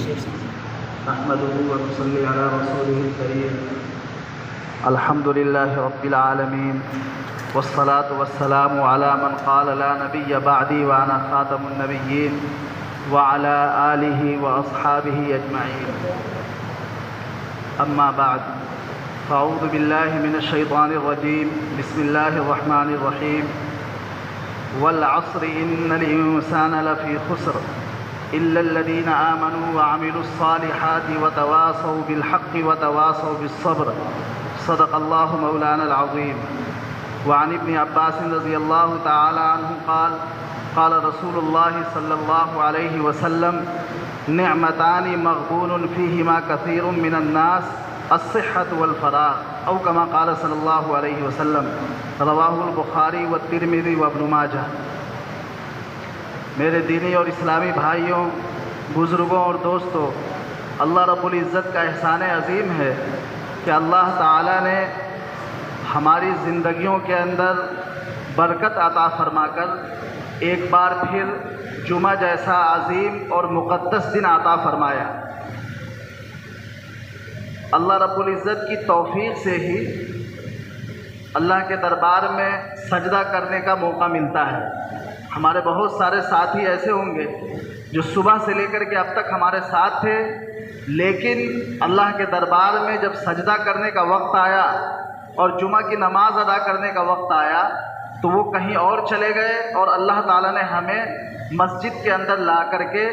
نحمده ونصلي على رسوله الكريم. الحمد لله رب العالمين والصلاة والسلام على من قال لا نبي بعدي وأنا خاتم النبيين وعلى آله وأصحابه أجمعين. أما بعد، فأعوذ بالله من الشيطان الرجيم. بسم الله الرحمن الرحيم. والعصر إن الإنسان لفي خسر إلا الذين آمنوا وعملوا الصالحات وتواصوا بالحق وتواصوا بالصبر. صدق الله مولانا العظيم. وعن ابن عباس رضي الله تعالى عنه قال قال رسول الله صلى الله عليه وسلم: نعمتان مغبون فيهما كثير من الناس الصحة والفراغ، أو كما قال صلی اللہ علیہ وسلم. رواہ البخاری والترمذی وابن ماجہ. میرے دینی اور اسلامی بھائیوں، بزرگوں اور دوستوں، اللہ رب العزت کا احسان عظیم ہے کہ اللہ تعالی نے ہماری زندگیوں کے اندر برکت عطا فرما کر ایک بار پھر جمعہ جیسا عظیم اور مقدس دن عطا فرمایا. اللہ رب العزت کی توفیق سے ہی اللہ کے دربار میں سجدہ کرنے کا موقع ملتا ہے. ہمارے بہت سارے ساتھی ایسے ہوں گے جو صبح سے لے کر کے اب تک ہمارے ساتھ تھے، لیکن اللہ کے دربار میں جب سجدہ کرنے کا وقت آیا اور جمعہ کی نماز ادا کرنے کا وقت آیا تو وہ کہیں اور چلے گئے، اور اللہ تعالیٰ نے ہمیں مسجد کے اندر لا کر کے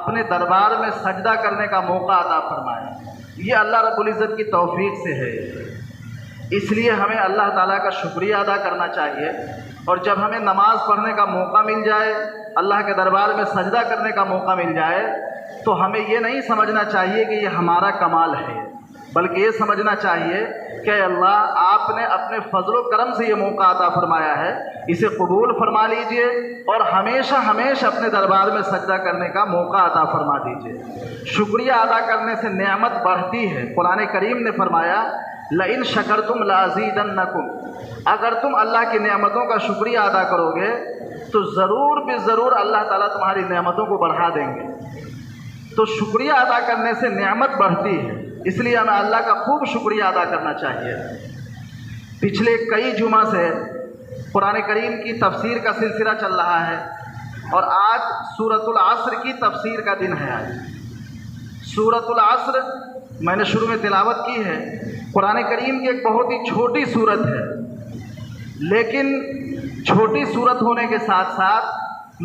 اپنے دربار میں سجدہ کرنے کا موقع عطا فرمایا. یہ اللہ رب العزت کی توفیق سے ہے. اس لیے ہمیں اللہ تعالیٰ کا شکریہ ادا کرنا چاہیے، اور جب ہمیں نماز پڑھنے کا موقع مل جائے، اللہ کے دربار میں سجدہ کرنے کا موقع مل جائے، تو ہمیں یہ نہیں سمجھنا چاہیے کہ یہ ہمارا کمال ہے، بلکہ یہ سمجھنا چاہیے کہ اللہ آپ نے اپنے فضل و کرم سے یہ موقع عطا فرمایا ہے، اسے قبول فرما لیجئے اور ہمیشہ ہمیشہ اپنے دربار میں سجدہ کرنے کا موقع عطا فرما دیجئے. شکریہ ادا کرنے سے نعمت بڑھتی ہے. قرآن کریم نے فرمایا: لئن شکرتم لازیدنکم. اگر تم اللہ کی نعمتوں کا شکریہ ادا کرو گے تو ضرور بے ضرور اللہ تعالیٰ تمہاری نعمتوں کو بڑھا دیں گے. تو شکریہ ادا کرنے سے نعمت بڑھتی ہے، اس لیے ہمیں اللہ کا خوب شکریہ ادا کرنا چاہیے. پچھلے کئی جمعہ سے قرآن کریم کی تفسیر کا سلسلہ چل رہا ہے، اور آج سورۃ العصر کی تفسیر کا دن ہے. آج سورۃ العصر میں نے شروع میں تلاوت کی ہے. قرآن کریم کی ایک بہت ہی چھوٹی سورت ہے، لیکن چھوٹی سورت ہونے کے ساتھ ساتھ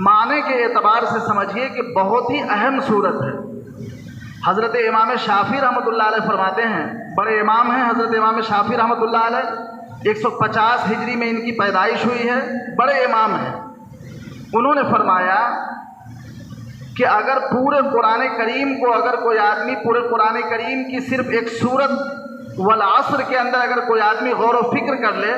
معنی کے اعتبار سے سمجھیے کہ بہت ہی اہم سورت ہے. حضرت امام شافعی رحمۃ اللہ علیہ فرماتے ہیں، بڑے امام ہیں حضرت امام شافعی رحمۃ اللہ علیہ، 150 ہجری میں ان کی پیدائش ہوئی ہے، بڑے امام ہیں. انہوں نے فرمایا کہ اگر پورے قرآن کریم کو اگر کوئی آدمی پورے قرآن کریم کی صرف ایک سورت والعصر کے اندر اگر کوئی آدمی غور و فکر کر لے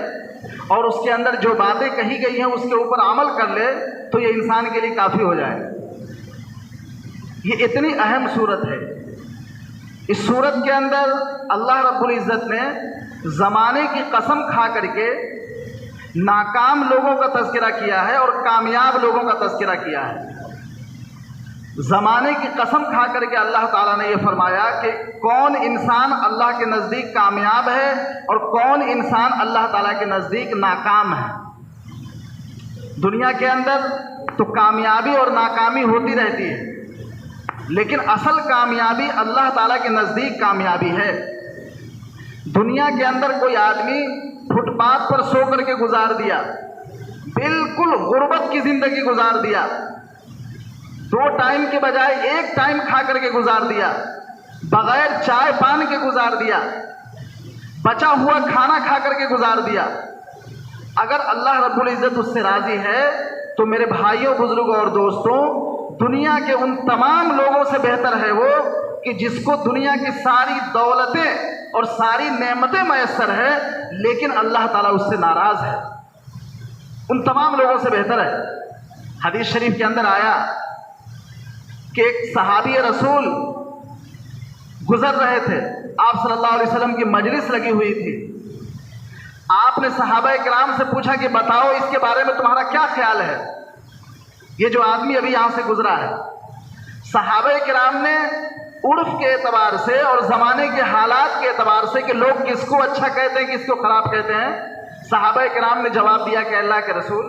اور اس کے اندر جو باتیں کہی گئی ہیں اس کے اوپر عمل کر لے تو یہ انسان کے لیے کافی ہو جائے. یہ اتنی اہم صورت ہے. اس صورت کے اندر اللہ رب العزت نے زمانے کی قسم کھا کر کے ناکام لوگوں کا تذکرہ کیا ہے اور کامیاب لوگوں کا تذکرہ کیا ہے. زمانے کی قسم کھا کر کے اللہ تعالیٰ نے یہ فرمایا کہ کون انسان اللہ کے نزدیک کامیاب ہے اور کون انسان اللہ تعالیٰ کے نزدیک ناکام ہے. دنیا کے اندر تو کامیابی اور ناکامی ہوتی رہتی ہے، لیکن اصل کامیابی اللہ تعالیٰ کے نزدیک کامیابی ہے. دنیا کے اندر کوئی آدمی فٹ پاتھ پر سو کر کے گزار دیا، بالکل غربت کی زندگی گزار دیا، 2 ٹائم کے بجائے 1 ٹائم کھا کر کے گزار دیا، بغیر چائے پان کے گزار دیا، بچا ہوا کھانا کھا کر کے گزار دیا. اگر اللہ رب العزت اس سے راضی ہے تو میرے بھائیوں، بزرگوں اور دوستوں، دنیا کے ان تمام لوگوں سے بہتر ہے وہ کہ جس کو دنیا کی ساری دولتیں اور ساری نعمتیں میسر ہے لیکن اللہ تعالیٰ اس سے ناراض ہے. ان تمام لوگوں سے بہتر ہے. حدیث شریف کے اندر آیا کہ ایک صحابی رسول گزر رہے تھے، آپ صلی اللہ علیہ وسلم کی مجلس لگی ہوئی تھی. آپ نے صحابہ کرام سے پوچھا کہ بتاؤ اس کے بارے میں تمہارا کیا خیال ہے، یہ جو آدمی ابھی یہاں سے گزرا ہے. صحابہ کرام نے عرف کے اعتبار سے اور زمانے کے حالات کے اعتبار سے کہ لوگ کس کو اچھا کہتے ہیں کس کو خراب کہتے ہیں، صحابہ کرام نے جواب دیا کہ اللہ کے رسول،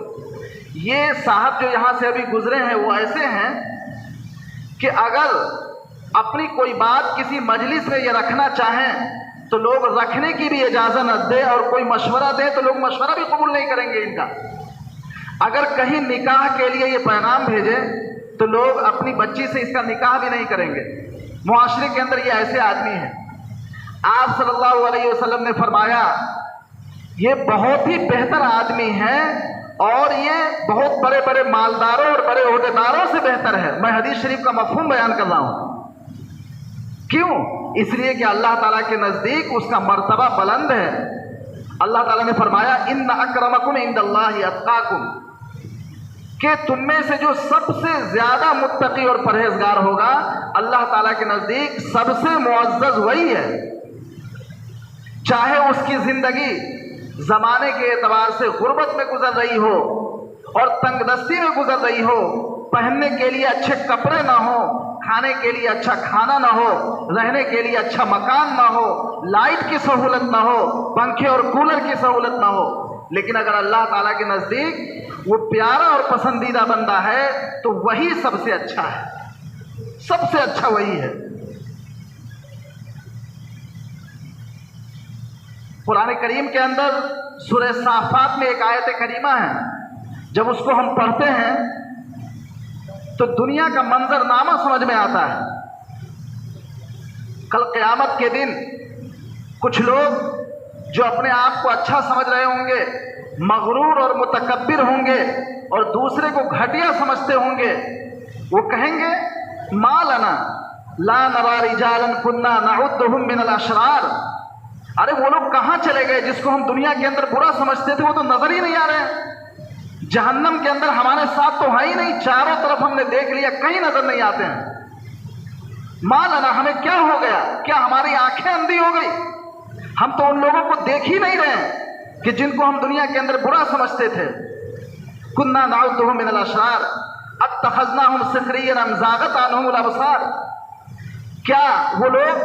یہ صاحب جو یہاں سے ابھی گزرے ہیں وہ ایسے ہیں کہ اگر اپنی کوئی بات کسی مجلس میں یہ رکھنا چاہیں تو لوگ رکھنے کی بھی اجازت نہ دے، اور کوئی مشورہ دے تو لوگ مشورہ بھی قبول نہیں کریں گے ان کا۔ اگر کہیں نکاح کے لیے یہ پیغام بھیجے تو لوگ اپنی بچی سے اس کا نکاح بھی نہیں کریں گے۔ معاشرے کے اندر یہ ایسے آدمی ہیں۔ آپ صلی اللہ علیہ وسلم نے فرمایا یہ بہت ہی بہتر آدمی ہیں اور یہ بہت بڑے بڑے مالداروں اور بڑے عہدیداروں سے بہتر ہے۔ میں حدیث شریف کا مفہوم بیان کر رہا ہوں۔ کیوں؟ اس لیے کہ اللہ تعالیٰ کے نزدیک اس کا مرتبہ بلند ہے۔ اللہ تعالیٰ نے فرمایا ان اکرمکم عند اللہ اتقاکم، کہ تم میں سے جو سب سے زیادہ متقی اور پرہیزگار ہوگا اللہ تعالیٰ کے نزدیک سب سے معزز وہی ہے۔ چاہے اس کی زندگی زمانے کے اعتبار سے غربت میں گزر رہی ہو اور تنگ دستی میں گزر رہی ہو، پہننے کے لیے اچھے کپڑے نہ ہو، کھانے کے لیے اچھا کھانا نہ ہو، رہنے کے لیے اچھا مکان نہ ہو، لائٹ کی سہولت نہ ہو، پنکھے اور کولر کی سہولت نہ ہو، لیکن اگر اللہ تعالیٰ کے نزدیک وہ پیارا اور پسندیدہ بندہ ہے تو وہی سب سے اچھا ہے، سب سے اچھا وہی ہے۔ قرآن کریم کے اندر سورہ صافات میں ایک آیت کریمہ ہے، جب اس کو ہم پڑھتے ہیں تو دنیا کا منظر نامہ سمجھ میں آتا ہے۔ کل قیامت کے دن کچھ لوگ جو اپنے آپ کو اچھا سمجھ رہے ہوں گے، مغرور اور متکبر ہوں گے اور دوسرے کو گھٹیا سمجھتے ہوں گے، وہ کہیں گے ما لنا لا نرى رجالا كنا نعدهم من الاشرار۔ ارے وہ لوگ کہاں چلے گئے جس کو ہم دنیا کے اندر برا سمجھتے تھے، وہ تو نظر ہی نہیں آ رہے ہیں۔ جہنم کے اندر ہمارے ساتھ تو ہے ہی نہیں، چاروں طرف ہم نے دیکھ لیا، کہیں نظر نہیں آتے ہیں۔ ما لنا، ہمیں کیا ہو گیا؟ کیا ہماری آنکھیں اندھی ہو گئی؟ ہم تو ان لوگوں کو دیکھ ہی نہیں رہے ہیں کہ جن کو ہم دنیا کے اندر برا سمجھتے تھے۔ كنا نعدهم من الاشرار اتخذناهم سخريا ام زاغت عنهم الابصار۔ کیا وہ لوگ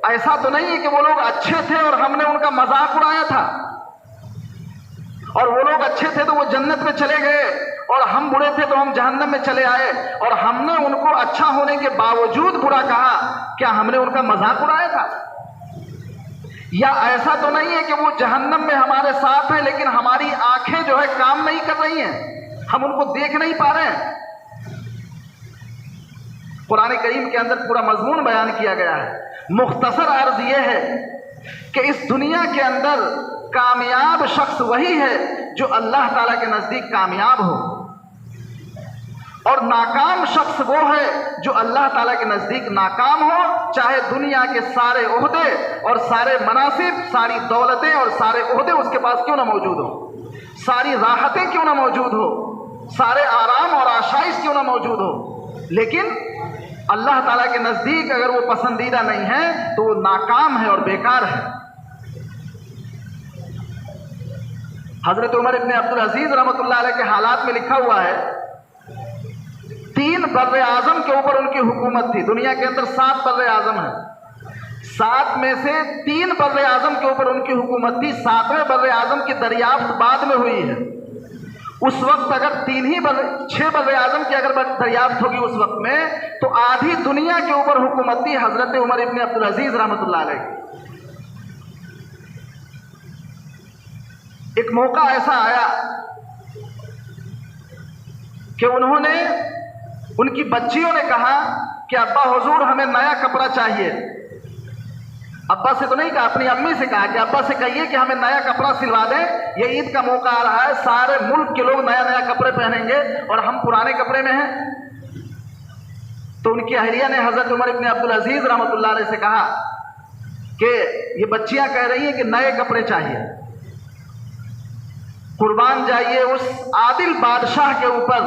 ایسا تو نہیں ہے کہ وہ لوگ اچھے تھے اور ہم نے ان کا مذاق اڑایا تھا، اور وہ لوگ اچھے تھے تو وہ جنت میں چلے گئے اور ہم برے تھے تو ہم جہنم میں چلے آئے، اور ہم نے ان کو اچھا ہونے کے باوجود برا کہا؟ کیا ہم نے ان کا مذاق اڑایا تھا؟ یا ایسا تو نہیں ہے کہ وہ جہنم میں ہمارے ساتھ ہیں لیکن ہماری آنکھیں جو ہے کام نہیں کر رہی ہیں، ہم ان کو دیکھ نہیں پا رہے ہیں؟ قرآن کریم کے اندر پورا مضمون بیان کیا گیا ہے۔ مختصر عرض یہ ہے کہ اس دنیا کے اندر کامیاب شخص وہی ہے جو اللہ تعالیٰ کے نزدیک کامیاب ہو، اور ناکام شخص وہ ہے جو اللہ تعالیٰ کے نزدیک ناکام ہو، چاہے دنیا کے سارے عہدے اور سارے مناصب، ساری دولتیں اور سارے عہدے اس کے پاس کیوں نہ موجود ہو، ساری راحتیں کیوں نہ موجود ہو، سارے آرام اور آشائش کیوں نہ موجود ہو، لیکن اللہ تعالیٰ کے نزدیک اگر وہ پسندیدہ نہیں ہے تو وہ ناکام ہے اور بیکار ہے۔ حضرت عمر ابن عبدالعزیز رحمۃ اللہ علیہ کے حالات میں لکھا ہوا ہے 3 بر اعظم کے اوپر ان کی حکومت تھی۔ دنیا کے اندر 7 بر اعظم ہیں، 7 میں سے 3 بر اعظم کے اوپر ان کی حکومت تھی۔ 7ویں بر اعظم کی دریافت بعد میں ہوئی ہے۔ اس وقت اگر 6 بر اعظم کی اگر دریافت ہوگی اس وقت میں تو آدھی دنیا کے اوپر حکومت تھی حضرت عمر ابن عبدالعزیز رحمۃ اللہ علیہ۔ ایک موقع ایسا آیا کہ انہوں نے، ان کی بچیوں نے کہا کہ ابا حضور ہمیں نیا کپڑا چاہیے۔ ابا سے تو نہیں کہا، اپنی امی سے کہا کہ ابا سے کہیے کہ ہمیں نیا کپڑا سلوا دیں، یہ عید کا موقع آ رہا ہے، سارے ملک کے لوگ نیا نیا کپڑے پہنیں گے اور ہم پرانے کپڑے میں ہیں۔ تو ان کی اہلیہ نے حضرت عمر ابن عبدالعزیز رحمۃ اللہ علیہ سے کہا کہ یہ بچیاں کہہ رہی ہیں کہ نئے کپڑے چاہیے۔ قربان جائیے اس عادل بادشاہ کے اوپر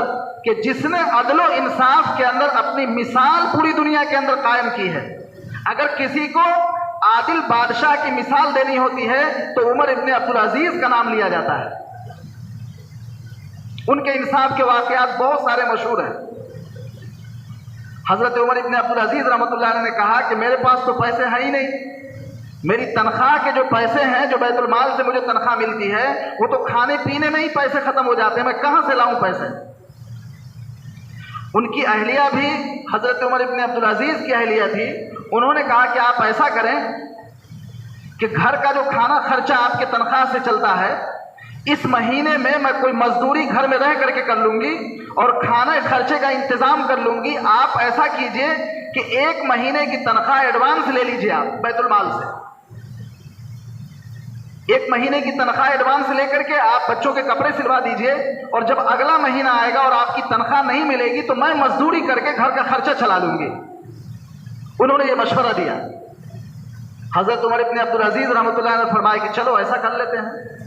کہ جس نے عدل و انصاف کے اندر اپنی مثال پوری دنیا کے اندر قائم کی ہے۔ اگر کسی کو عادل بادشاہ کی مثال دینی ہوتی ہے تو عمر ابن عبدالعزیز کا نام لیا جاتا ہے۔ ان کے انصاف کے واقعات بہت سارے مشہور ہیں۔ حضرت عمر ابن عبدالعزیز رحمۃ اللہ علیہ نے کہا کہ میرے پاس تو پیسے ہیں ہی نہیں، میری تنخواہ کے جو پیسے ہیں، جو بیت المال سے مجھے تنخواہ ملتی ہے، وہ تو کھانے پینے میں ہی پیسے ختم ہو جاتے ہیں، میں کہاں سے لاؤں پیسے؟ ان کی اہلیہ بھی حضرت عمر ابن عبدالعزیز کی اہلیہ تھی، انہوں نے کہا کہ آپ ایسا کریں کہ گھر کا جو کھانا خرچہ آپ کے تنخواہ سے چلتا ہے، اس مہینے میں کوئی مزدوری گھر میں رہ کر کے کر لوں گی اور کھانے خرچے کا انتظام کر لوں گی، آپ ایسا کیجئے کہ 1 مہینے کی تنخواہ ایڈوانس لے لیجئے آپ بیت المال سے، 1 مہینے کی تنخواہ ایڈوانس لے کر کے آپ بچوں کے کپڑے سلوا دیجئے، اور جب اگلا مہینہ آئے گا اور آپ کی تنخواہ نہیں ملے گی تو میں مزدوری کر کے گھر کا خرچہ چلا لوں گی۔ انہوں نے یہ مشورہ دیا۔ حضرت عمر ابن عبدالعزیز رحمۃ اللہ نے فرمایا کہ چلو ایسا کر لیتے ہیں۔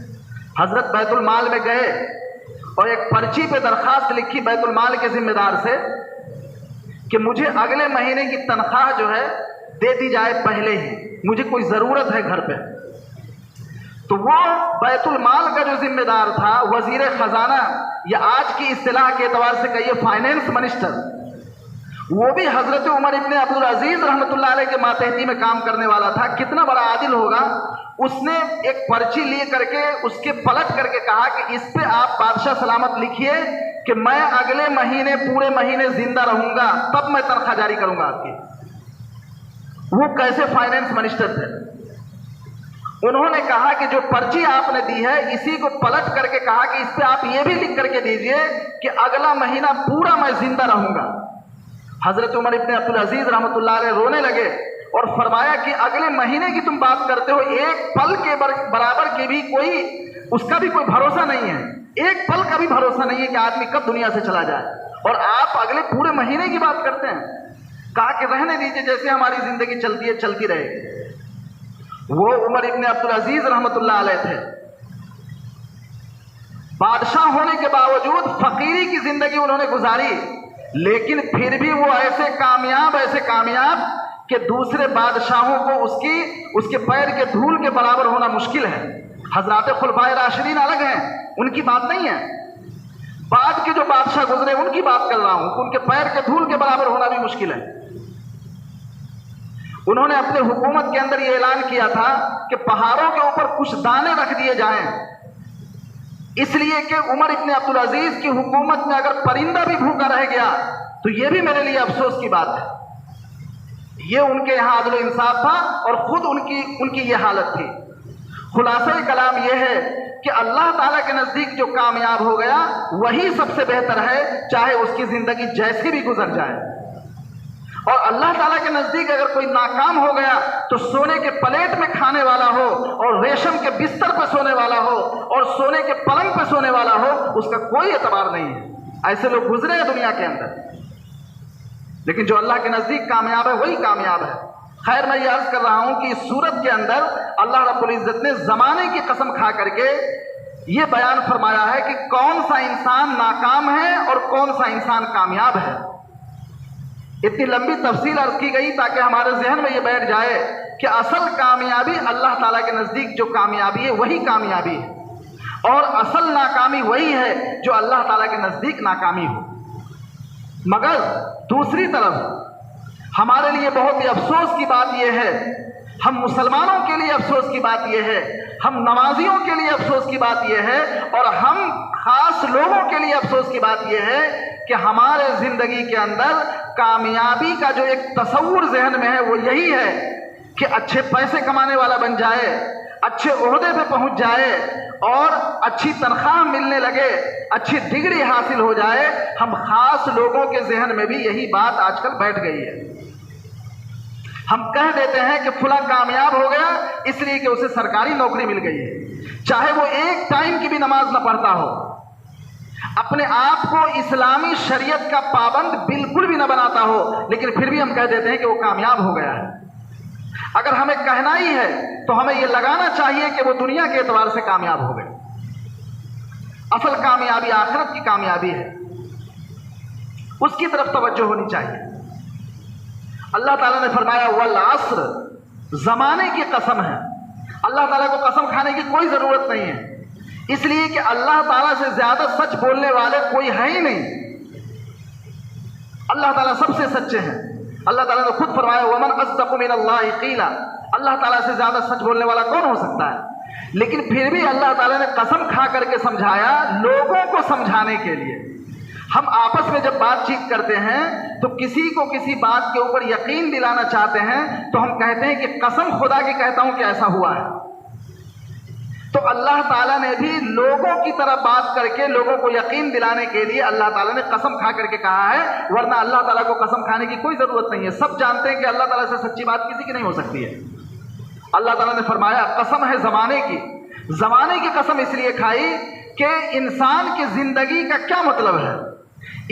حضرت بیت المال میں گئے اور ایک پرچی پہ درخواست لکھی بیت المال کے ذمہ دار سے کہ مجھے اگلے مہینے کی تنخواہ جو ہے دے دی جائے پہلے ہی، مجھے کوئی ضرورت ہے گھر پہ۔ تو وہ بیت المال کا جو ذمہ دار تھا، وزیر خزانہ، یا آج کی اصطلاح کے اعتبار سے کہیے فائنینس منسٹر، وہ بھی حضرت عمر ابن عبدالعزیز رحمۃ اللہ علیہ کے ماتحتی میں کام کرنے والا تھا۔ کتنا بڑا عادل ہوگا، اس نے ایک پرچی لے کر کے اس کے پلٹ کر کے کہا کہ اس پہ آپ بادشاہ سلامت لکھیے کہ میں اگلے مہینے پورے مہینے زندہ رہوں گا، تب میں تنخواہ جاری کروں گا آپ کی۔ وہ کیسے فائنینس منسٹر تھے؟ انہوں نے کہا کہ جو پرچی آپ نے دی ہے اسی کو پلٹ کر کے کہا کہ اس پہ آپ یہ بھی لکھ کر کے دیجئے کہ اگلا مہینہ پورا میں زندہ رہوں گا۔ حضرت عمر ابن عبدالعزیز رحمۃ اللہ علیہ رونے لگے اور فرمایا کہ اگلے مہینے کی تم بات کرتے ہو، 1 پل کے برابر کی بھی کوئی، اس کا بھی کوئی بھروسہ نہیں ہے، 1 پل کا بھی بھروسہ نہیں ہے کہ آدمی کب دنیا سے چلا جائے، اور آپ اگلے پورے مہینے کی بات کرتے ہیں۔ کہا کہ رہنے دیجئے، جیسے ہماری زندگی چلتی ہے چلتی رہے۔ وہ عمر ابن عبدالعزیز رحمۃ اللہ علیہ تھے، بادشاہ ہونے کے باوجود فقیری کی زندگی انہوں نے گزاری، لیکن پھر بھی وہ ایسے کامیاب کہ دوسرے بادشاہوں کو اس کے پیر کے دھول کے برابر ہونا مشکل ہے۔ حضرات خلفائے راشدین الگ ہیں، ان کی بات نہیں ہے، بعد کے جو بادشاہ گزرے ان کی بات کر رہا ہوں کہ ان کے پیر کے دھول کے برابر ہونا بھی مشکل ہے۔ انہوں نے اپنے حکومت کے اندر یہ اعلان کیا تھا کہ پہاڑوں کے اوپر کچھ دانے رکھ دیے جائیں، اس لیے کہ عمر ابن عبدالعزیز کی حکومت میں اگر پرندہ بھی بھوکا رہ گیا تو یہ بھی میرے لیے افسوس کی بات ہے۔ یہ ان کے یہاں عدل و انصاف تھا، اور خود ان کی یہ حالت تھی۔ خلاصہ کلام یہ ہے کہ اللہ تعالیٰ کے نزدیک جو کامیاب ہو گیا وہی سب سے بہتر ہے، چاہے اس کی زندگی جیسی بھی گزر جائے۔ اور اللہ تعالیٰ کے نزدیک اگر کوئی ناکام ہو گیا تو سونے کے پلیٹ میں کھانے والا ہو اور ریشم کے بستر پہ سونے والا ہو اور سونے کے پلنگ پہ سونے والا ہو، اس کا کوئی اعتبار نہیں ہے۔ ایسے لوگ گزرے ہیں دنیا کے اندر، لیکن جو اللہ کے نزدیک کامیاب ہے وہی کامیاب ہے۔ خیر، میں یہ عرض کر رہا ہوں کہ اس صورت کے اندر اللہ رب العزت نے زمانے کی قسم کھا کر کے یہ بیان فرمایا ہے کہ کون سا انسان ناکام ہے اور کون سا انسان کامیاب ہے۔ اتنی لمبی تفصیل عرض کی گئی تاکہ ہمارے ذہن میں یہ بیٹھ جائے کہ اصل کامیابی اللہ تعالیٰ کے نزدیک جو کامیابی ہے وہی کامیابی ہے، اور اصل ناکامی وہی ہے جو اللہ تعالیٰ کے نزدیک ناکامی ہو۔ مگر دوسری طرف ہمارے لیے بہت ہی افسوس کی بات یہ ہے، ہم مسلمانوں کے لیے افسوس کی بات یہ ہے، ہم نمازیوں کے لیے افسوس کی بات یہ ہے، اور ہم خاص لوگوں کے لیے افسوس کی بات یہ ہے کہ ہمارے زندگی کے اندر کامیابی کا جو ایک تصور ذہن میں ہے وہ یہی ہے کہ اچھے پیسے کمانے والا بن جائے، اچھے عہدے پہ پہنچ جائے اور اچھی تنخواہ ملنے لگے، اچھی ڈگری حاصل ہو جائے۔ ہم خاص لوگوں کے ذہن میں بھی یہی بات آج کل بیٹھ گئی ہے۔ ہم کہہ دیتے ہیں کہ فلاں کامیاب ہو گیا اس لیے کہ اسے سرکاری نوکری مل گئی ہے، چاہے وہ 1 ٹائم کی بھی نماز نہ پڑھتا ہو، اپنے آپ کو اسلامی شریعت کا پابند بالکل بھی نہ بناتا ہو، لیکن پھر بھی ہم کہہ دیتے ہیں کہ وہ کامیاب ہو گیا ہے۔ اگر ہمیں کہنا ہی ہے تو ہمیں یہ لگانا چاہیے کہ وہ دنیا کے اعتبار سے کامیاب ہو گئے۔ اصل کامیابی آخرت کی کامیابی ہے، اس کی طرف توجہ ہونی چاہیے۔ اللہ تعالیٰ نے فرمایا والعصر، زمانے کی قسم ہے۔ اللہ تعالیٰ کو قسم کھانے کی کوئی ضرورت نہیں ہے، اس لیے کہ اللہ تعالیٰ سے زیادہ سچ بولنے والے کوئی ہے ہی نہیں۔ اللہ تعالیٰ سب سے سچے ہیں. اللہ تعالیٰ نے خود فرمایا وَمَنْ أَصْدَقُ مِنَ اللَّهِ قِيلًا، اللہ تعالیٰ سے زیادہ سچ بولنے والا کون ہو سکتا ہے؟ لیکن پھر بھی اللہ تعالیٰ نے قسم کھا کر کے سمجھایا لوگوں کو سمجھانے کے لیے. ہم آپس میں جب بات چیت کرتے ہیں تو کسی کو کسی بات کے اوپر یقین دلانا چاہتے ہیں تو ہم کہتے ہیں کہ قسم خدا کی کہتا ہوں کہ ایسا ہوا ہے. تو اللہ تعالیٰ نے بھی لوگوں کی طرح بات کر کے لوگوں کو یقین دلانے کے لیے اللہ تعالیٰ نے قسم کھا کر کے کہا ہے، ورنہ اللہ تعالیٰ کو قسم کھانے کی کوئی ضرورت نہیں ہے. سب جانتے ہیں کہ اللہ تعالیٰ سے سچی بات کسی کی نہیں ہو سکتی ہے. اللہ تعالیٰ نے فرمایا قسم ہے زمانے کی. زمانے کی قسم اس لیے کھائی کہ انسان کی زندگی کا کیا مطلب ہے.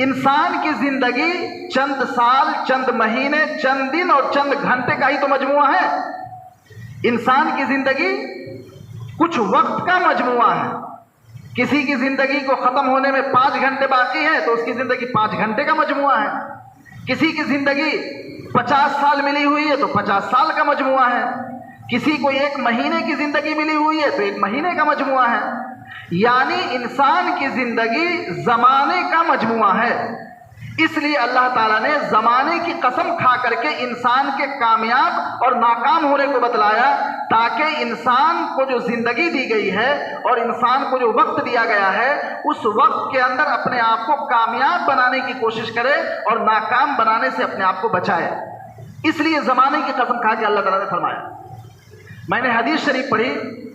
انسان کی زندگی چند سال، چند مہینے، چند دن اور چند گھنٹے کا ہی تو مجموعہ ہے. انسان کی زندگی کچھ وقت کا مجموعہ ہے. کسی کی زندگی کو ختم ہونے میں 5 گھنٹے باقی ہے تو اس کی زندگی 5 گھنٹے کا مجموعہ ہے. کسی کی زندگی 50 سال ملی ہوئی ہے تو 50 سال کا مجموعہ ہے. کسی کو 1 مہینے کی زندگی ملی ہوئی ہے تو 1 مہینے کا مجموعہ ہے. یعنی انسان کی زندگی زمانے کا مجموعہ ہے. اس لیے اللہ تعالیٰ نے زمانے کی قسم کھا کر کے انسان کے کامیاب اور ناکام ہونے کو بتلایا، تاکہ انسان کو جو زندگی دی گئی ہے اور انسان کو جو وقت دیا گیا ہے اس وقت کے اندر اپنے آپ کو کامیاب بنانے کی کوشش کرے اور ناکام بنانے سے اپنے آپ کو بچائے. اس لیے زمانے کی قسم کھا کے اللہ تعالیٰ نے فرمایا. میں نے حدیث شریف پڑھی،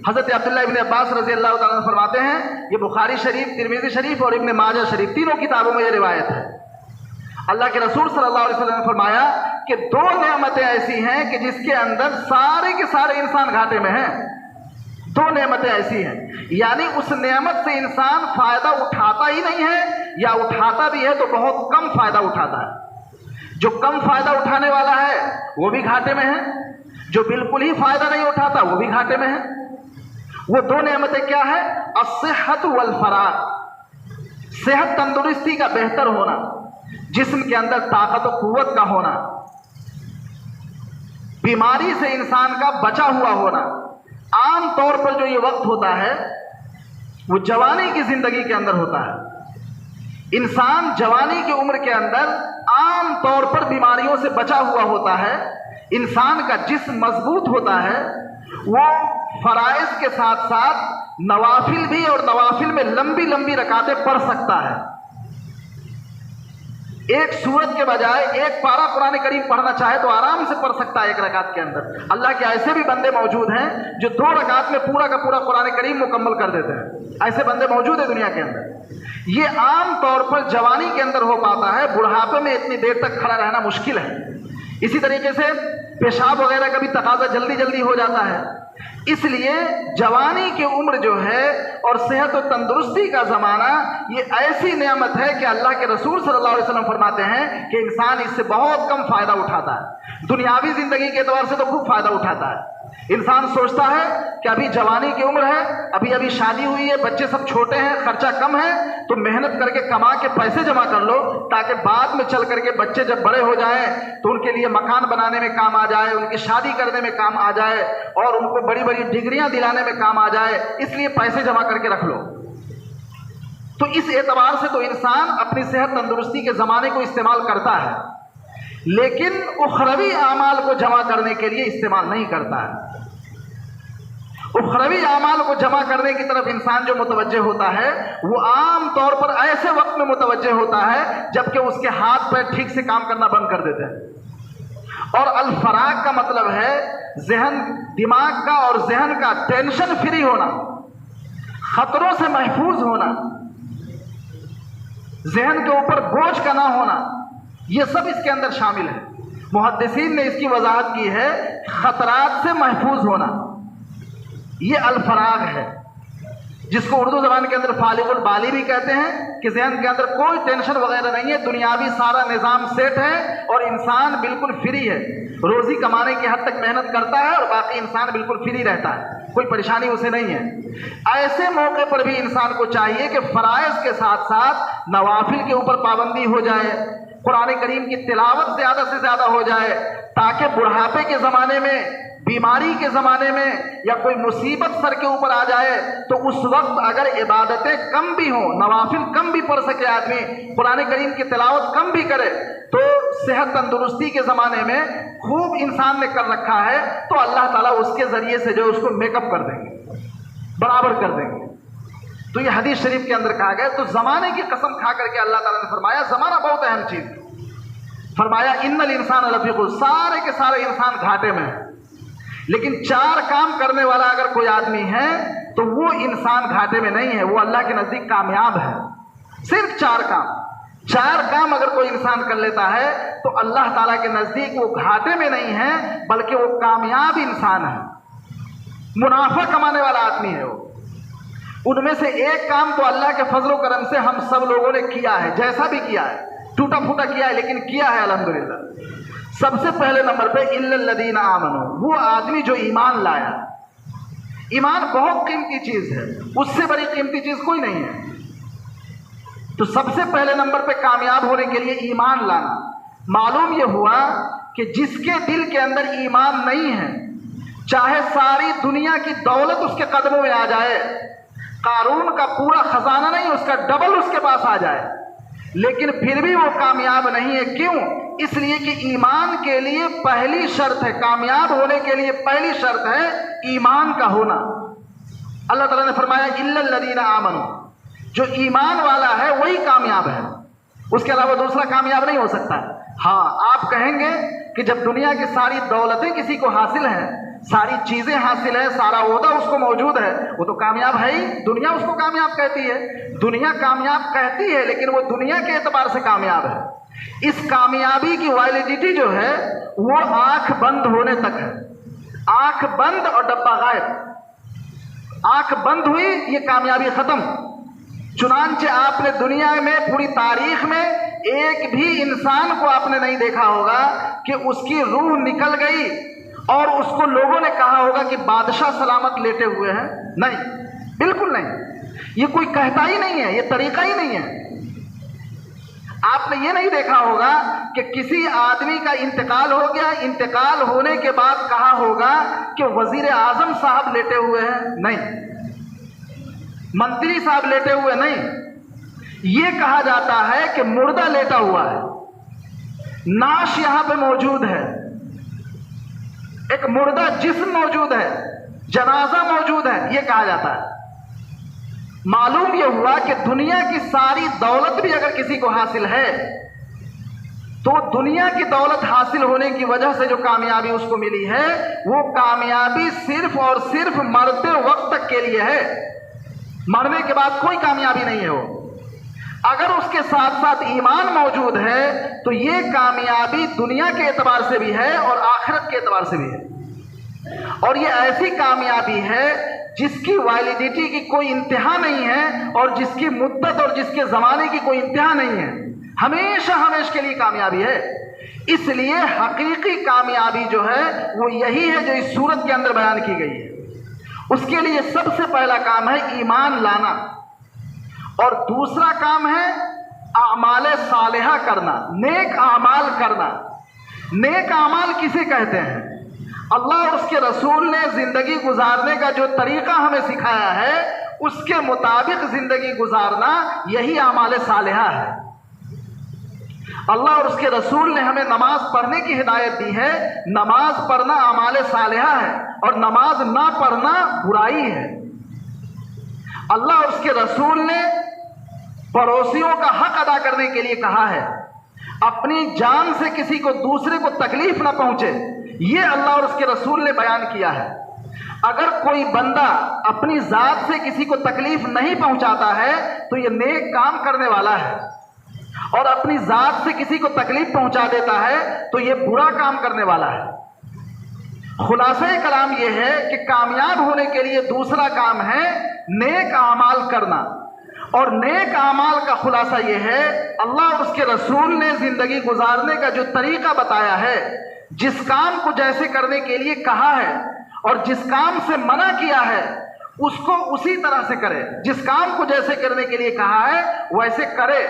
حضرت عبداللہ ابن عباس رضی اللہ تعالیٰ عنہ فرماتے ہیں، یہ بخاری شریف، ترمذی شریف اور ابن ماجہ شریف تینوں کتابوں میں یہ روایت ہے. اللہ کے رسول صلی اللہ علیہ وسلم نے فرمایا کہ 2 نعمتیں ایسی ہیں کہ جس کے اندر سارے کے سارے انسان گھاٹے میں ہیں. 2 نعمتیں ایسی ہیں، یعنی اس نعمت سے انسان فائدہ اٹھاتا ہی نہیں ہے، یا اٹھاتا بھی ہے تو بہت کم فائدہ اٹھاتا ہے. جو کم فائدہ اٹھانے والا ہے وہ بھی گھاٹے میں ہے، جو بالکل ہی فائدہ نہیں اٹھاتا وہ بھی گھاٹے میں ہے. وہ 2 نعمتیں کیا ہے؟ الصحت والفراغ، صحت تندرستی کا بہتر ہونا، جسم کے اندر طاقت و قوت کا ہونا، بیماری سے انسان کا بچا ہوا ہونا. عام طور پر جو یہ وقت ہوتا ہے وہ جوانی کی زندگی کے اندر ہوتا ہے. انسان جوانی کی عمر کے اندر عام طور پر بیماریوں سے بچا ہوا ہوتا ہے. انسان کا جسم مضبوط ہوتا ہے، وہ فرائض کے ساتھ ساتھ نوافل بھی، اور نوافل میں لمبی لمبی رکعتیں پڑھ سکتا ہے. ایک سورت کے بجائے 1 پارہ قرآن کریم پڑھنا چاہے تو آرام سے پڑھ سکتا ہے 1 رکعت کے اندر. اللہ کے ایسے بھی بندے موجود ہیں جو 2 رکعت میں پورا کا پورا قرآن کریم مکمل کر دیتے ہیں. ایسے بندے موجود ہیں دنیا کے اندر. یہ عام طور پر جوانی کے اندر ہو پاتا ہے، بڑھاپے میں اتنی دیر تک کھڑا رہنا مشکل ہے. اسی طریقے سے پیشاب وغیرہ کا بھی تقاضا جلدی جلدی ہو جاتا ہے. اس لیے جوانی کی عمر جو ہے اور صحت و تندرستی کا زمانہ یہ ایسی نعمت ہے کہ اللہ کے رسول صلی اللہ علیہ وسلم فرماتے ہیں کہ انسان اس سے بہت کم فائدہ اٹھاتا ہے. دنیاوی زندگی کے اعتبار سے تو خوب فائدہ اٹھاتا ہے. انسان سوچتا ہے کہ ابھی جوانی کی عمر ہے، ابھی شادی ہوئی ہے، بچے سب چھوٹے ہیں، خرچہ کم ہے، تو محنت کر کے کما کے پیسے جمع کر لو تاکہ بعد میں چل کر کے بچے جب بڑے ہو جائیں تو ان کے لیے مکان بنانے میں کام آ جائے، ان کی شادی کرنے میں کام آ جائے، اور ان کو بڑی بڑی ڈگریاں دلانے میں کام آ جائے. اس لیے پیسے جمع کر کے رکھ لو. تو اس اعتبار سے تو انسان اپنی صحت تندرستی کے زمانے کو استعمال کرتا ہے، لیکن اخروی اعمال کو جمع کرنے کے لیے استعمال نہیں کرتا ہے. اخروی اعمال کو جمع کرنے کی طرف انسان جو متوجہ ہوتا ہے وہ عام طور پر ایسے وقت میں متوجہ ہوتا ہے جبکہ اس کے ہاتھ پیر ٹھیک سے کام کرنا بند کر دیتے ہیں. اور الفراغ کا مطلب ہے ذہن، دماغ کا اور ذہن کا ٹینشن فری ہونا، خطروں سے محفوظ ہونا، ذہن کے اوپر بوجھ کا نہ ہونا، یہ سب اس کے اندر شامل ہے. محدثین نے اس کی وضاحت کی ہے، خطرات سے محفوظ ہونا یہ الفراغ ہے، جس کو اردو زبان کے اندر فالغ البالی بھی کہتے ہیں، کہ ذہن کے اندر کوئی ٹینشن وغیرہ نہیں ہے، دنیاوی سارا نظام سیٹ ہے اور انسان بالکل فری ہے. روزی کمانے کی حد تک محنت کرتا ہے اور باقی انسان بالکل فری رہتا ہے، کوئی پریشانی اسے نہیں ہے. ایسے موقع پر بھی انسان کو چاہیے کہ فرائض کے ساتھ ساتھ نوافل کے اوپر پابندی ہو جائے، قرآن کریم کی تلاوت زیادہ سے زیادہ ہو جائے، تاکہ بڑھاپے کے زمانے میں، بیماری کے زمانے میں یا کوئی مصیبت سر کے اوپر آ جائے تو اس وقت اگر عبادتیں کم بھی ہوں، نوافل کم بھی پڑھ سکے آدمی، قرآن کریم کی تلاوت کم بھی کرے، تو صحت تندرستی کے زمانے میں خوب انسان نے کر رکھا ہے تو اللہ تعالیٰ اس کے ذریعے سے جو اس کو میک اپ کر دیں گے، برابر کر دیں گے۔ تو یہ حدیث شریف کے اندر کہا گیا۔ تو زمانے کی قسم کھا کر کے اللہ تعالیٰ نے فرمایا زمانہ بہت اہم چیز ہے۔ فرمایا ان الانسان لفی خسر، سارے کے سارے انسان گھاٹے میں ہیں، لیکن 4 کام کرنے والا اگر کوئی آدمی ہے تو وہ انسان گھاٹے میں نہیں ہے، وہ اللہ کے نزدیک کامیاب ہے۔ صرف 4 کام اگر کوئی انسان کر لیتا ہے تو اللہ تعالیٰ کے نزدیک وہ گھاٹے میں نہیں ہے بلکہ وہ کامیاب انسان ہے، منافع کمانے والا آدمی ہے وہ۔ ان میں سے ایک کام تو اللہ کے فضل و کرم سے ہم سب لوگوں نے کیا ہے، جیسا بھی کیا ہے، ٹوٹا پھوٹا کیا ہے لیکن کیا ہے الحمدللہ۔ سب سے پہلے نمبر پہ الا الذین آمنوا، وہ آدمی جو ایمان لایا۔ ایمان بہت قیمتی چیز ہے، اس سے بڑی قیمتی چیز کوئی نہیں ہے۔ تو سب سے پہلے نمبر پہ کامیاب ہونے کے لیے ایمان لانا۔ معلوم یہ ہوا کہ جس کے دل کے اندر ایمان نہیں ہے، چاہے ساری دنیا کی دولت اس کے قدموں میں آ جائے، قارون کا پورا خزانہ نہیں، اس کا ڈبل اس کے پاس آ جائے، لیکن پھر بھی وہ کامیاب نہیں ہے۔ کیوں؟ اس لیے کہ ایمان کے لیے پہلی شرط ہے، کامیاب ہونے کے لیے پہلی شرط ہے ایمان کا ہونا۔ اللہ تعالیٰ نے فرمایا الا الذین آمنوا، جو ایمان والا ہے وہی کامیاب ہے، اس کے علاوہ دوسرا کامیاب نہیں ہو سکتا۔ ہاں آپ کہیں گے کہ جب دنیا کی ساری دولتیں کسی کو حاصل ہیں، ساری چیزیں حاصل ہیں، سارا عہدہ اس کو موجود ہے، وہ تو کامیاب ہے ہی، دنیا اس کو کامیاب کہتی ہے۔ دنیا کامیاب کہتی ہے لیکن وہ دنیا کے اعتبار سے کامیاب ہے۔ اس کامیابی کی ویلیڈیٹی جو ہے وہ آنکھ بند ہونے تک ہے۔ آنکھ بند اور ڈبہ غائب، آنکھ بند ہوئی یہ کامیابی ختم۔ چنانچہ آپ نے دنیا میں پوری تاریخ میں ایک بھی انسان کو آپ نے نہیں دیکھا ہوگا کہ اس کی روح نکل گئی اور اس کو لوگوں نے کہا ہوگا کہ بادشاہ سلامت لیٹے ہوئے ہیں۔ نہیں، بالکل نہیں، یہ کوئی کہتا ہی نہیں ہے، یہ طریقہ ہی نہیں ہے۔ آپ نے یہ نہیں دیکھا ہوگا کہ کسی آدمی کا انتقال ہو گیا، انتقال ہونے کے بعد کہا ہوگا کہ وزیر اعظم صاحب لیٹے ہوئے ہیں، نہیں، منتری صاحب لیٹے ہوئے نہیں، یہ کہا جاتا ہے کہ مردہ لیٹا ہوا ہے، نعش یہاں پہ موجود ہے، ایک مردہ جسم موجود ہے، جنازہ موجود ہے، یہ کہا جاتا ہے۔ معلوم یہ ہوا کہ دنیا کی ساری دولت بھی اگر کسی کو حاصل ہے تو دنیا کی دولت حاصل ہونے کی وجہ سے جو کامیابی اس کو ملی ہے وہ کامیابی صرف اور صرف مرتے وقت تک کے لیے ہے، مرنے کے بعد کوئی کامیابی نہیں ہے وہ۔ اگر اس کے ساتھ ساتھ ایمان موجود ہے تو یہ کامیابی دنیا کے اعتبار سے بھی ہے اور آخرت کے اعتبار سے بھی ہے، اور یہ ایسی کامیابی ہے جس کی ویلیڈیٹی کی کوئی انتہا نہیں ہے اور جس کی مدت اور جس کے زمانے کی کوئی انتہا نہیں ہے، ہمیشہ ہمیشہ کے لیے کامیابی ہے۔ اس لیے حقیقی کامیابی جو ہے وہ یہی ہے جو اس سورت کے اندر بیان کی گئی ہے۔ اس کے لیے سب سے پہلا کام ہے ایمان لانا، اور دوسرا کام ہے اعمال صالحہ کرنا، نیک اعمال کرنا۔ نیک اعمال کسے کہتے ہیں؟ اللہ اور اس کے رسول نے زندگی گزارنے کا جو طریقہ ہمیں سکھایا ہے اس کے مطابق زندگی گزارنا، یہی اعمال صالحہ ہے۔ اللہ اور اس کے رسول نے ہمیں نماز پڑھنے کی ہدایت دی ہے، نماز پڑھنا اعمال صالحہ ہے اور نماز نہ پڑھنا برائی ہے۔ اللہ اور اس کے رسول نے پڑوسیوں کا حق ادا کرنے کے لیے کہا ہے، اپنی جان سے کسی کو دوسرے کو تکلیف نہ پہنچے، یہ اللہ اور اس کے رسول نے بیان کیا ہے۔ اگر کوئی بندہ اپنی ذات سے کسی کو تکلیف نہیں پہنچاتا ہے تو یہ نیک کام کرنے والا ہے، اور اپنی ذات سے کسی کو تکلیف پہنچا دیتا ہے تو یہ برا کام کرنے والا ہے۔ خلاصہ کلام یہ ہے کہ کامیاب ہونے کے لیے دوسرا کام ہے نیک اعمال کرنا، اور نیک اعمال کا خلاصہ یہ ہے اللہ اور اس کے رسول نے زندگی گزارنے کا جو طریقہ بتایا ہے، جس کام کو جیسے کرنے کے لیے کہا ہے اور جس کام سے منع کیا ہے اس کو اسی طرح سے کرے، جس کام کو جیسے کرنے کے لیے کہا ہے ویسے کرے۔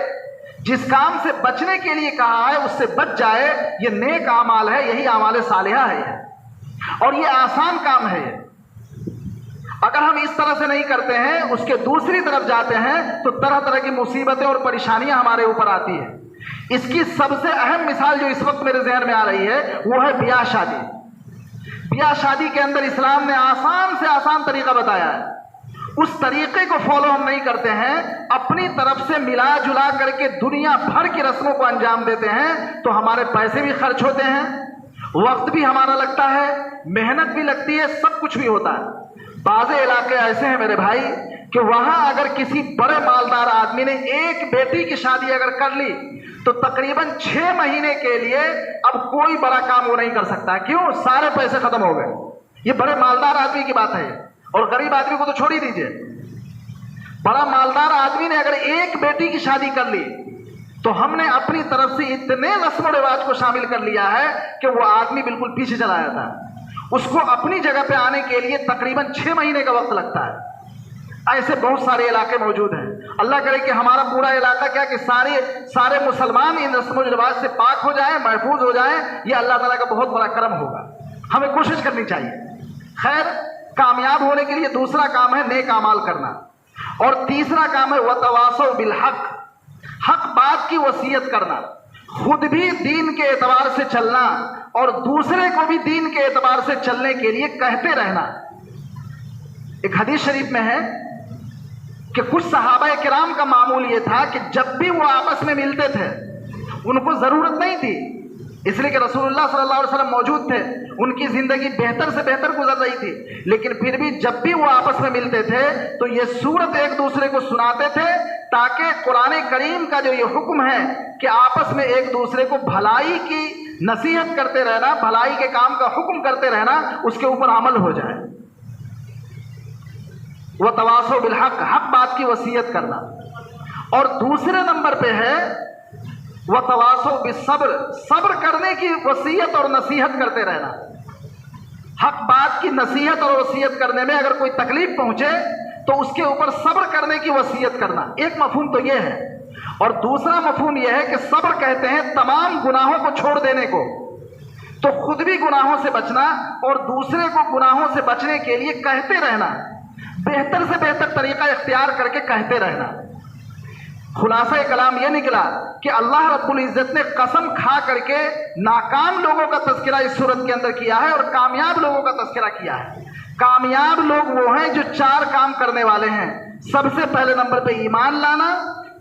جس کام سے بچنے کے لیے کہا ہے اس سے بچ جائے، یہ نیک اعمال ہے، یہی اعمال صالحہ ہے اور یہ آسان کام ہے۔ اگر ہم اس طرح سے نہیں کرتے ہیں، اس کے دوسری طرف جاتے ہیں، تو طرح طرح کی مصیبتیں اور پریشانیاں ہمارے اوپر آتی ہیں۔ اس کی سب سے اہم مثال جو اس وقت میرے ذہن میں آ رہی ہے وہ ہے بیاہ شادی۔ بیاہ شادی کے اندر اسلام نے آسان سے آسان طریقہ بتایا ہے، اس طریقے کو فالو ہم نہیں کرتے ہیں، اپنی طرف سے ملا جلا کر کے دنیا بھر کی رسموں کو انجام دیتے ہیں، تو ہمارے پیسے بھی خرچ ہوتے ہیں، وقت بھی ہمارا لگتا ہے، محنت بھی لگتی ہے، سب کچھ بھی ہوتا ہے۔ بعض علاقے ایسے ہیں میرے بھائی کہ وہاں اگر کسی بڑے مالدار آدمی نے ایک بیٹی کی شادی اگر کر لی تو تقریباً 6 مہینے کے لیے اب کوئی بڑا کام وہ نہیں کر سکتا۔ کیوں؟ سارے پیسے ختم ہو گئے۔ یہ بڑے مالدار آدمی کی بات ہے، اور غریب آدمی کو تو چھوڑ ہی دیجئے۔ بڑا مالدار آدمی نے اگر ایک بیٹی کی شادی کر لی تو ہم نے اپنی طرف سے اتنے رسم و رواج کو شامل کر لیا ہے کہ وہ آدمی بالکل پیچھے چلا جاتا ہے، اس کو اپنی جگہ پہ آنے کے لیے تقریباً 6 مہینے کا وقت لگتا ہے۔ ایسے بہت سارے علاقے موجود ہیں۔ اللہ کرے کہ ہمارا پورا علاقہ کیا کہ سارے مسلمان ان رسم و رواج سے پاک ہو جائیں، محفوظ ہو جائیں، یہ اللہ تعالیٰ کا بہت بڑا کرم ہوگا۔ ہمیں کوشش کرنی چاہیے۔ خیر، کامیاب ہونے کے لیے دوسرا کام ہے نیک اعمال کرنا، اور تیسرا کام ہے وتواصوا بالحق، حق بات کی وصیت کرنا، خود بھی دین کے اعتبار سے چلنا اور دوسرے کو بھی دین کے اعتبار سے چلنے کے لیے کہتے رہنا۔ ایک حدیث شریف میں ہے کہ کچھ صحابہ کرام کا معمول یہ تھا کہ جب بھی وہ آپس میں ملتے تھے، ان کو ضرورت نہیں تھی، اس لیے کہ رسول اللہ صلی اللہ علیہ وسلم موجود تھے، ان کی زندگی بہتر سے بہتر گزر رہی تھی، لیکن پھر بھی جب بھی وہ آپس میں ملتے تھے تو یہ سورت ایک دوسرے کو سناتے تھے، تاکہ قرآن کریم کا جو یہ حکم ہے کہ آپس میں ایک دوسرے کو بھلائی کی نصیحت کرتے رہنا، بھلائی کے کام کا حکم کرتے رہنا، اس کے اوپر عمل ہو جائے۔ وتواصوا بالحق، حق بات کی وصیت کرنا، اور دوسرے نمبر پہ ہے وتواصوا بالصبر، صبر کرنے کی وصیت اور نصیحت کرتے رہنا۔ حق بات کی نصیحت اور وصیت کرنے میں اگر کوئی تکلیف پہنچے تو اس کے اوپر صبر کرنے کی وصیت کرنا، ایک مفہوم تو یہ ہے، اور دوسرا مفہوم یہ ہے کہ صبر کہتے ہیں تمام گناہوں کو چھوڑ دینے کو، تو خود بھی گناہوں سے بچنا اور دوسرے کو گناہوں سے بچنے کے لیے کہتے رہنا، بہتر سے بہتر طریقہ اختیار کر کے کہتے رہنا۔ خلاصہ کلام یہ نکلا کہ اللہ رب العزت نے قسم کھا کر کے ناکام لوگوں کا تذکرہ اس صورت کے اندر کیا ہے اور کامیاب لوگوں کا تذکرہ کیا ہے۔ کامیاب لوگ وہ ہیں جو 4 کام کرنے والے ہیں۔ سب سے پہلے نمبر پہ ایمان لانا،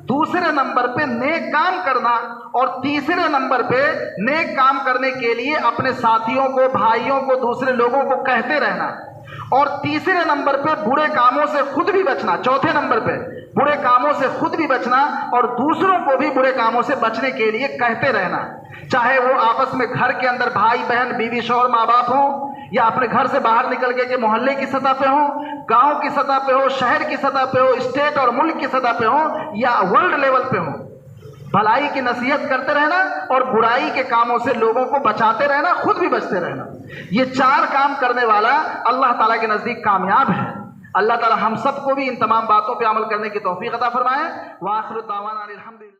دوسرے نمبر پہ نیک کام کرنا، اور تیسرے نمبر پہ نیک کام کرنے کے لیے اپنے ساتھیوں کو، بھائیوں کو، دوسرے لوگوں کو کہتے رہنا، اور تیسرے نمبر پہ برے کاموں سے خود بھی بچنا، چوتھے نمبر پہ برے کاموں سے خود بھی بچنا اور دوسروں کو بھی برے کاموں سے بچنے کے لیے کہتے رہنا، چاہے وہ آپس میں گھر کے اندر بھائی بہن، بیوی شوہر، ماں باپ ہوں، یا اپنے گھر سے باہر نکل کے محلے کی سطح پہ ہوں، گاؤں کی سطح پہ ہو، شہر کی سطح پہ ہو، اسٹیٹ اور ملک کی سطح پہ ہو، یا ورلڈ لیول پہ ہو۔ بھلائی کی نصیحت کرتے رہنا اور برائی کے کاموں سے لوگوں کو بچاتے رہنا، خود بھی بچتے رہنا۔ یہ 4 کام کرنے والا اللہ تعالیٰ کے نزدیک کامیاب ہے۔ اللہ تعالیٰ ہم سب کو بھی ان تمام باتوں پہ عمل کرنے کی توفیق عطا فرمائے۔ وآخر دعوانا الحمدللہ۔